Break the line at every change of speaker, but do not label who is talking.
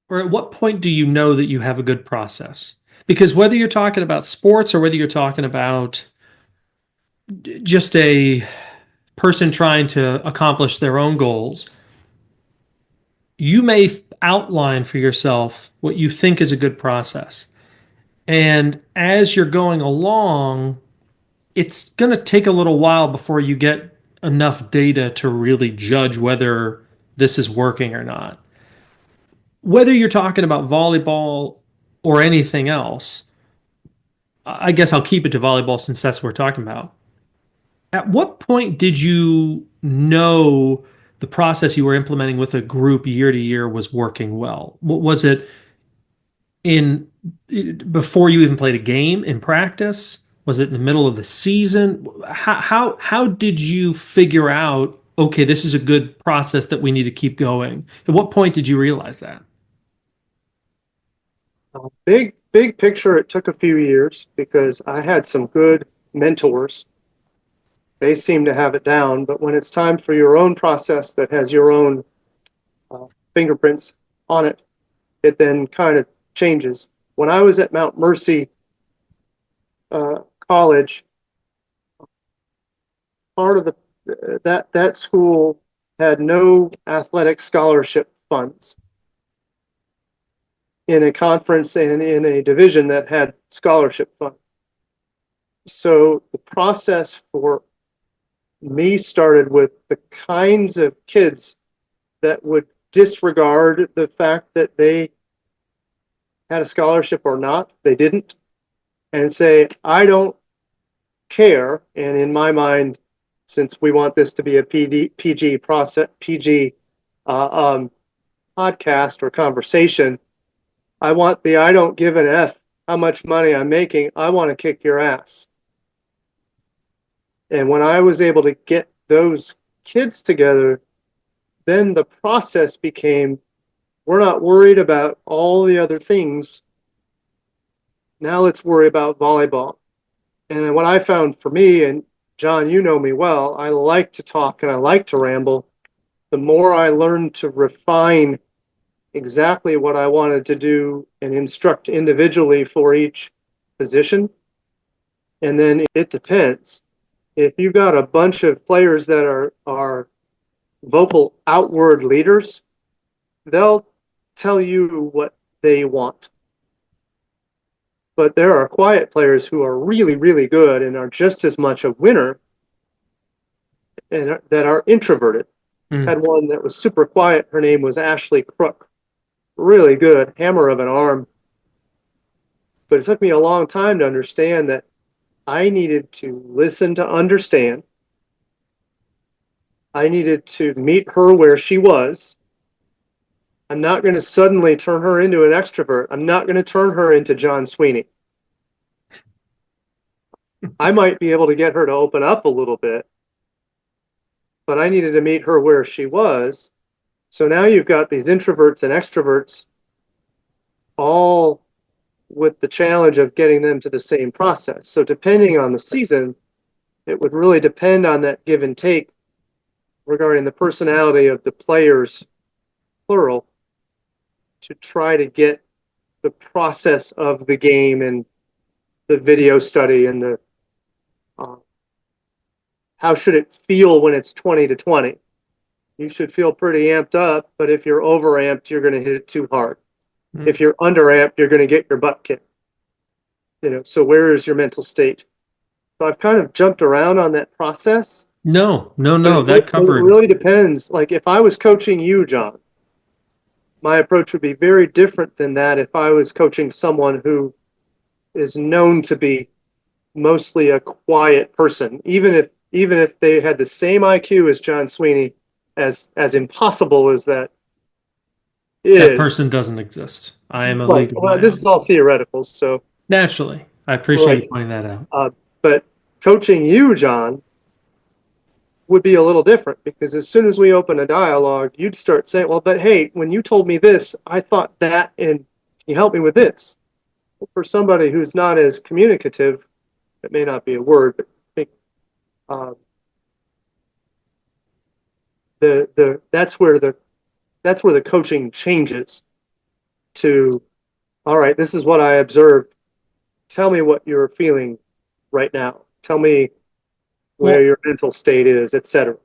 or at what point do you know that you have a good process? Because whether you're talking about sports or whether you're talking about just a person trying to accomplish their own goals, you may outline for yourself what you think is a good process. And as you're going along, it's going to take a little while before you get enough data to really judge whether this is working or not. Whether you're talking about volleyball or anything else, I guess I'll keep it to volleyball since that's what we're talking about. At what point did you know the process you were implementing with a group year to year was working well? Was it in before you even played a game in practice? Was it in the middle of the season? How did you figure out, okay, this is a good process that we need to keep going? At what point did you realize that?
Big picture, it took a few years because I had some good mentors. They seem to have it down, but when it's time for your own process that has your own fingerprints on it, it then kind of changes. When I was at Mount Mercy College, part of that school had no athletic scholarship funds in a conference and in a division that had scholarship funds. So the process for me started with the kinds of kids that would disregard the fact that they had a scholarship or not. They didn't, and say, I don't care. And in my mind, since we want this to be a PG process, PG podcast or conversation, I want the I don't give an F how much money I'm making. I want to kick your ass. And when I was able to get those kids together, then the process became, we're not worried about all the other things. Now let's worry about volleyball. And what I found for me, and John, you know me well, I like to talk and I like to ramble. The more I learned to refine exactly what I wanted to do and instruct individually for each position. And then it depends. If you've got a bunch of players that are vocal outward leaders, they'll tell you what they want. But there are quiet players who are really, really good and are just as much a winner and that are introverted.
Mm.
Had one that was super quiet. Her name was Ashley Crook. Really good, hammer of an arm. But it took me a long time to understand that I needed to listen to understand. I needed to meet her where she was. I'm not going to suddenly turn her into an extrovert. I'm not going to turn her into John Sweeney. I might be able to get her to open up a little bit, but I needed to meet her where she was. So now you've got these introverts and extroverts all with the challenge of getting them to the same process. So depending on the season, it would really depend on that give and take regarding the personality of the players, plural, to try to get the process of the game and the video study and the how should it feel when it's 20-20. You should feel pretty amped up, but if you're overamped, you're going to hit it too hard.
Mm.
If you're underamped, you're going to get your butt kicked. So where is your mental state? So I've kind of jumped around on that process.
No, no,
But
no. That
it
covered.
really depends. Like if I was coaching you, John, my approach would be very different than that if I was coaching someone who is known to be mostly a quiet person, even if they had the same IQ as John Sweeney, as impossible as that
That
is.
person doesn't exist. I am a
Right.
league of
Well,
my
this is
own.
all theoretical. So
Naturally, I appreciate
right.
you pointing that out.
But coaching you, John, would be a little different because as soon as we open a dialogue, you'd start saying, well, but hey, when you told me this, I thought that, and can you help me with this? For somebody who's not as communicative, it may not be a word, but I think the that's where the coaching changes. to, all right, this is what I observed. Tell me what you're feeling right now. Tell me where
Well,
your mental state is, etc.